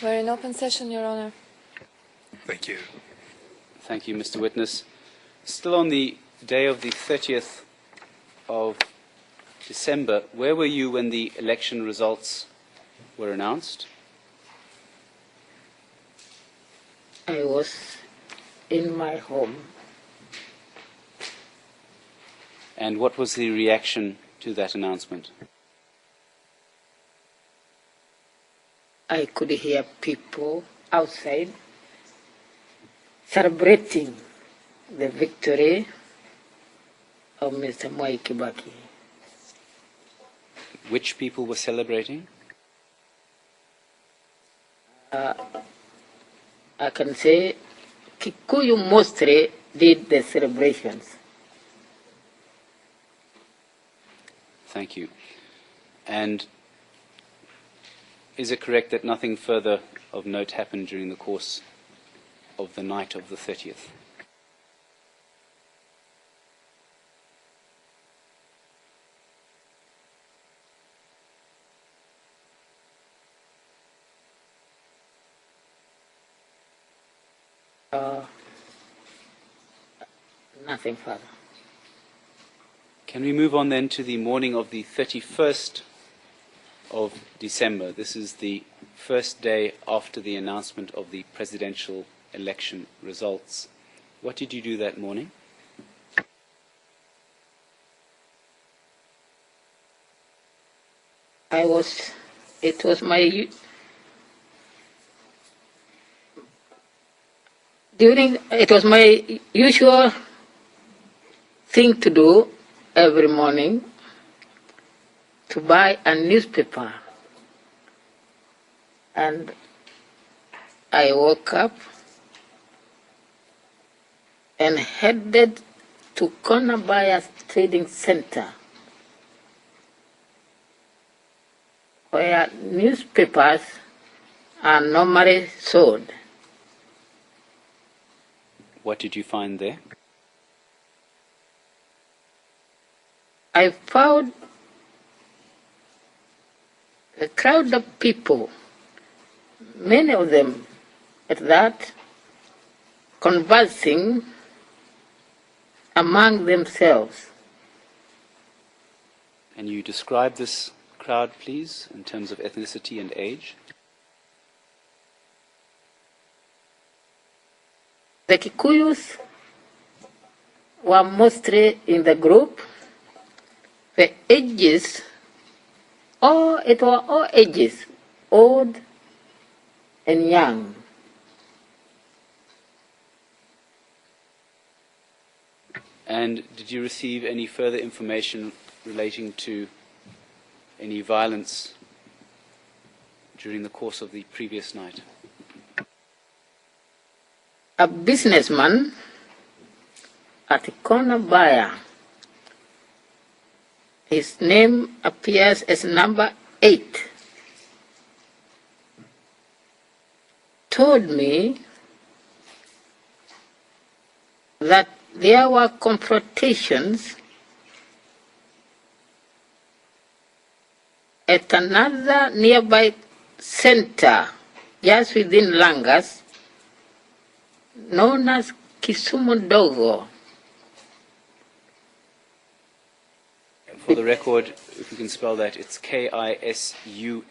We're in open session, Your Honor. Thank you. Thank you, Mr. Witness. Still on the day of the 30th of December, where were you when the election results were announced? I was in my home. And what was the reaction to that announcement? I could hear people outside celebrating the victory of Mr. Mwai Kibaki. Which people were celebrating? I can say Kikuyu mostly did the celebrations. Thank you. And is it correct that nothing further of note happened during the course of the night of the 30th? Nothing further. Can we move on then to the morning of the 31st of December? This is the first day after the announcement of the presidential election results. What did you do that morning? It was my usual thing to do every morning, to buy a newspaper. And I woke up and headed to Konabaya's Trading Center, where newspapers are normally sold. What did you find there? I found a crowd of people, many of them at that, conversing among themselves. Can you describe this crowd, please, in terms of ethnicity and age? The Kikuyus were mostly in the group. The ages, it were all ages, old and young. And did you receive any further information relating to any violence during the course of the previous night? A businessman at Konabaya, his name appears as number 8, told me that there were confrontations at another nearby center just within Langas, known as Kisumu Dogo. For the record, if you can spell that, it's Kisumu,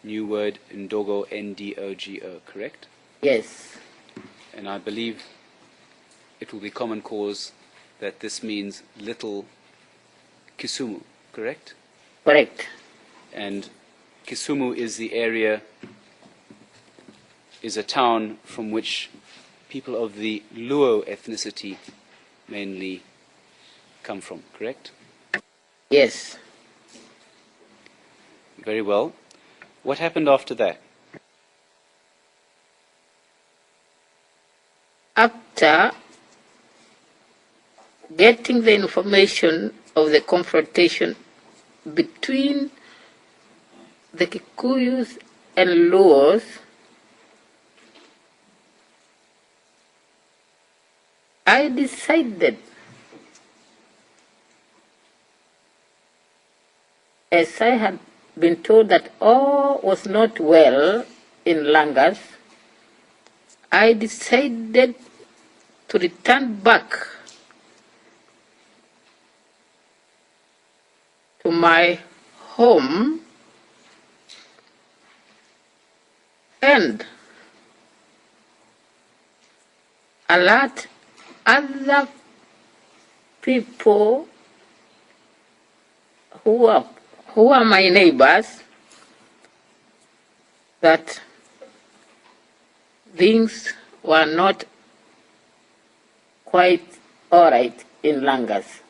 new word, Ndogo, Ndogo, correct? Yes. And I believe it will be common cause that this means little Kisumu, correct? Correct. And Kisumu is the area, is a town from which people of the Luo ethnicity mainly come from, correct? Yes. Very well. What happened after that? After getting the information of the confrontation between the Kikuyus and Luos, I decided, as I had been told that all was not well in Langas, I decided to return back to my home and alert other people who are my neighbors that things were not quite all right in Langas.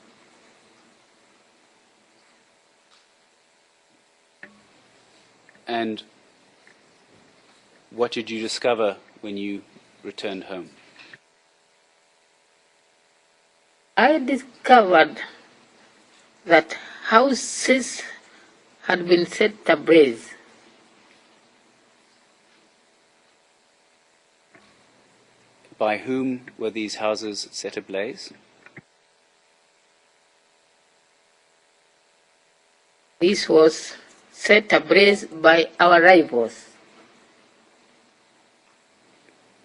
And what did you discover when you returned home? I discovered that houses had been set ablaze. By whom were these houses set ablaze? This was set ablaze by our rivals.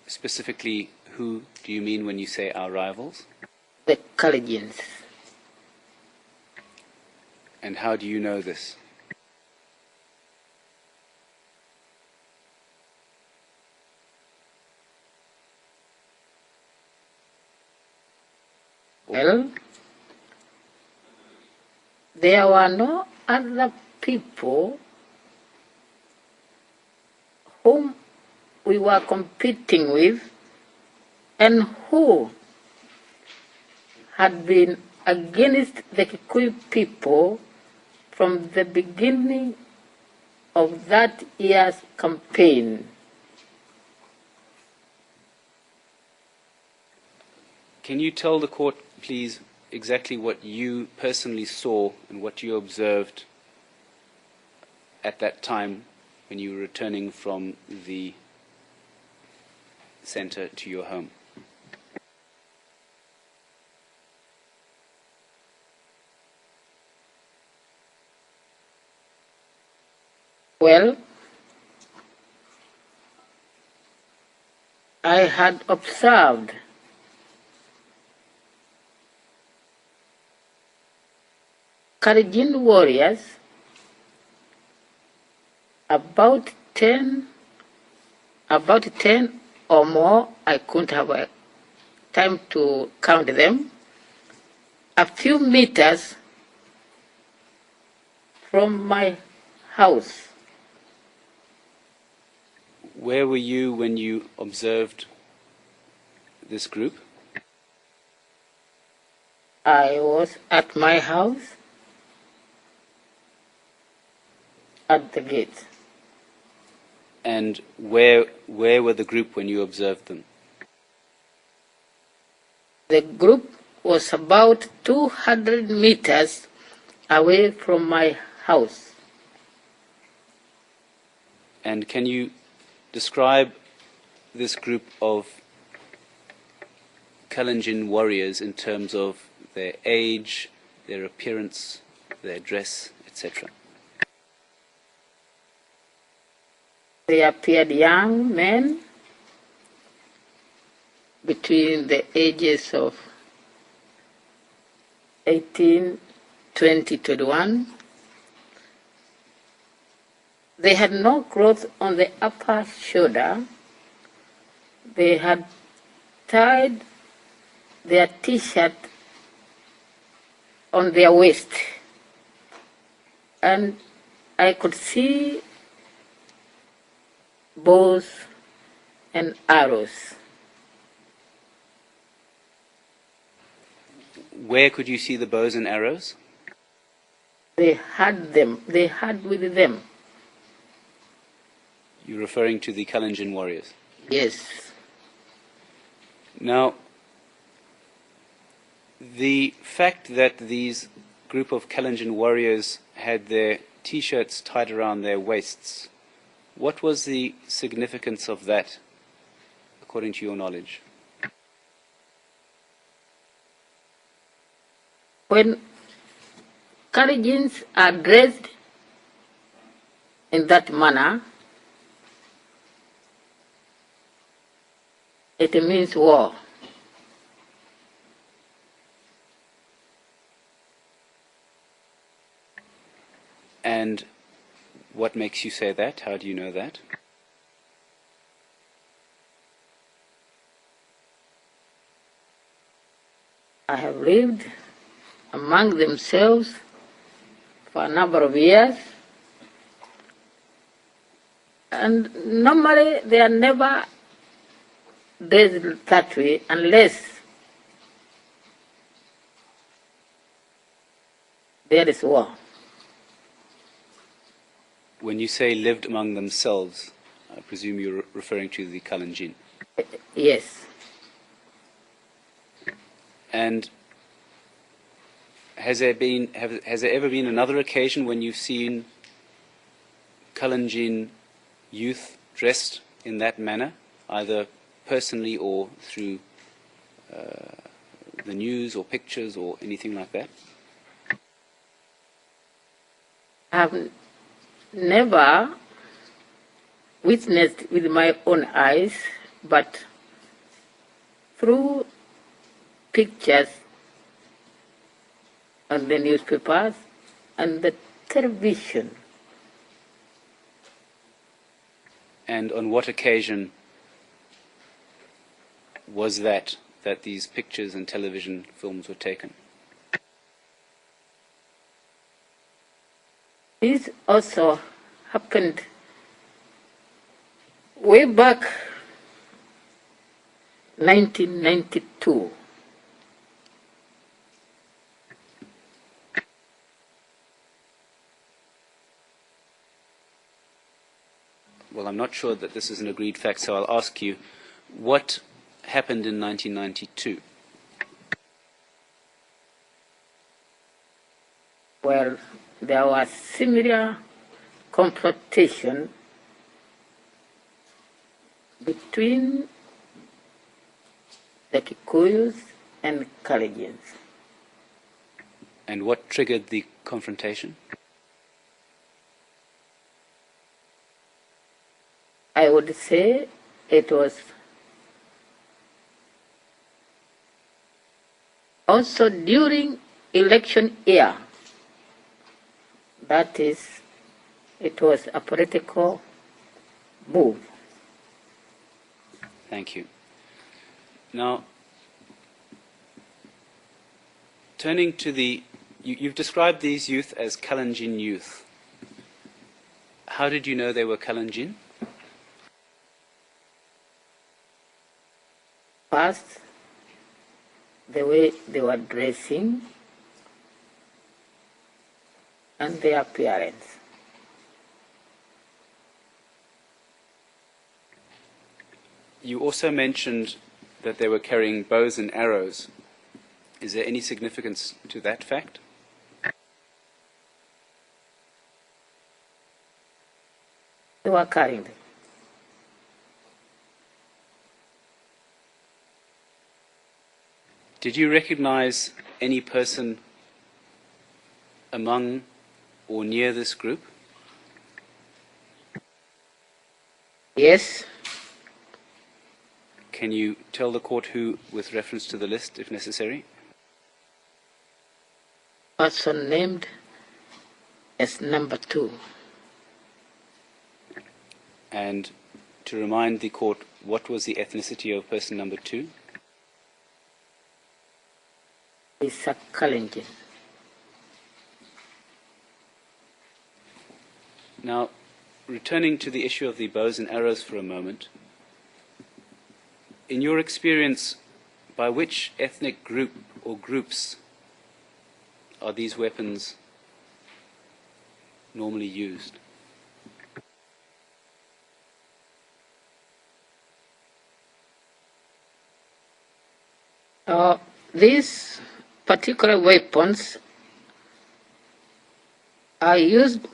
Specifically, who do you mean when you say our rivals? The Kalenjins. And how do you know this? Well, there were no other people whom we were competing with and who had been against the Kikuyu people from the beginning of that year's campaign. Can you tell the court, please, exactly what you personally saw and what you observed at that time when you were returning from the center to your home? Well, I had observed Kalenjin warriors, about 10 or more, I couldn't have time to count them, a few meters from my house. Where were you when you observed this group? I was at my house at the gate. And where were the group when you observed them? The group was about 200 meters away from my house. And can you describe this group of Kalenjin warriors in terms of their age, their appearance, their dress, etc.? They appeared young men between the ages of 18, 20, 21. They had no clothes on the upper shoulder. They had tied their t-shirt on their waist. And I could see bows and arrows. Where could you see the bows and arrows? They had them. They had with them. You're referring to the Kalenjin warriors? Yes. Now, the fact that these group of Kalenjin warriors had their t-shirts tied around their waists, what was the significance of that, according to your knowledge? When Kalenjins are dressed in that manner, It means war. And what makes you say that? How do you know that? I have lived among themselves for a number of years, and normally they are never dressed that way unless there is war. When you say lived among themselves, I presume you're referring to the Kalenjin. Yes. And has there ever been another occasion when you've seen Kalenjin youth dressed in that manner, either personally or through the news or pictures or anything like that? I have never witnessed with my own eyes, but through pictures on the newspapers and the television. And on what occasion was that these pictures and television films were taken? This also happened way back 1992. Well, I'm not sure that this is an agreed fact, so I'll ask you, what happened in 1992? Well, there was similar confrontation between the Kikuyus and Kalenjins. And what triggered the confrontation? I would say it was also during election year. That is, it was a political move. Thank you. Now, turning to you've described these youth as Kalenjin youth. How did you know they were Kalenjin? First, the way they were dressing and their appearance. You also mentioned that they were carrying bows and arrows. Is there any significance to that fact? They were carrying them. Did you recognize any person among or near this group? Yes, Can you tell the court who, with reference to the list, if necessary? person named as number 2. And to remind the court, what was the ethnicity of person number 2? Is a Kalenjin. Now, returning to the issue of the bows and arrows for a moment, in your experience, by which ethnic group or groups are these weapons normally used? These particular weapons are used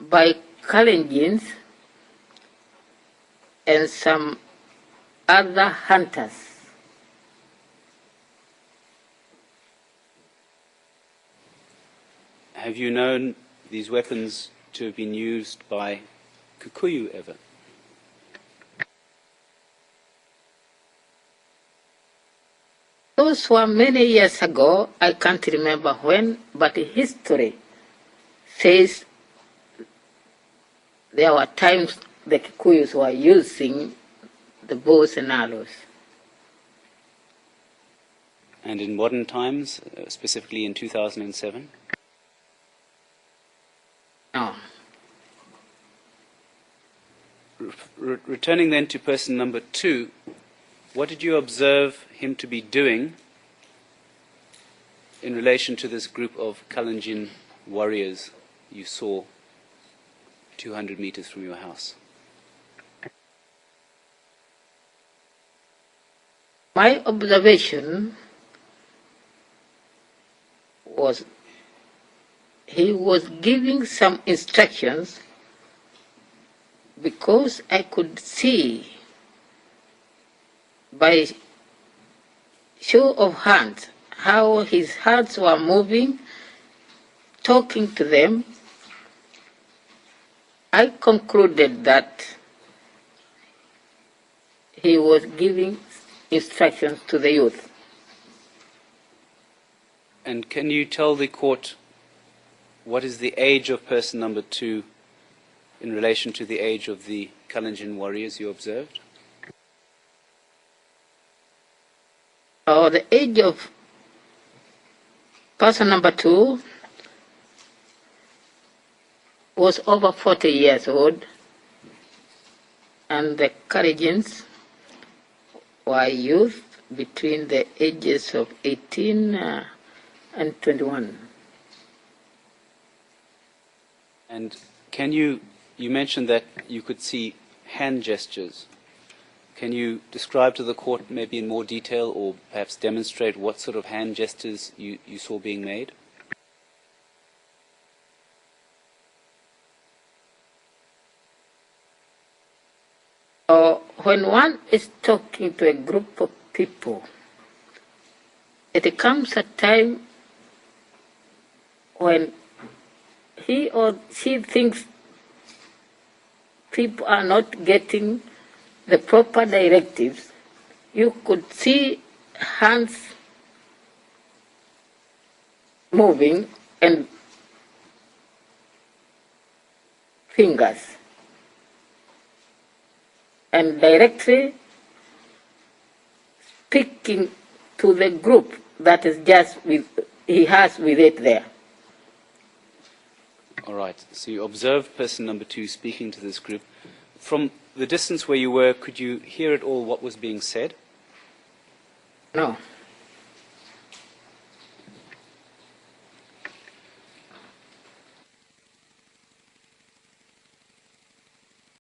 by Kalenjins and some other hunters. Have you known these weapons to have been used by Kikuyu ever? those were many years ago. I can't remember when, but history says there were times the Kikuyus were using the bows and arrows. And in modern times, specifically in 2007? No. Returning then to person number 2, what did you observe him to be doing in relation to this group of Kalenjin warriors you saw 200 meters from your house? My observation was he was giving some instructions because I could see by show of hands how his hands were moving, talking to them. I concluded that he was giving instructions to the youth. And can you tell the court what is the age of person number 2 in relation to the age of the Kalenjin warriors you observed? The age of person number 2 was over 40 years old, and the Kalenjins were youth between the ages of 18 and 21. And can you mentioned that you could see hand gestures. Can you describe to the court maybe in more detail or perhaps demonstrate what sort of hand gestures you saw being made? When one is talking to a group of people, it comes a time when he or she thinks people are not getting the proper directives. You could see hands moving and fingers, and directly speaking to the group that is just he has with it there. All right. So you observed person number 2 speaking to this group. From the distance where you were, could you hear at all what was being said? No.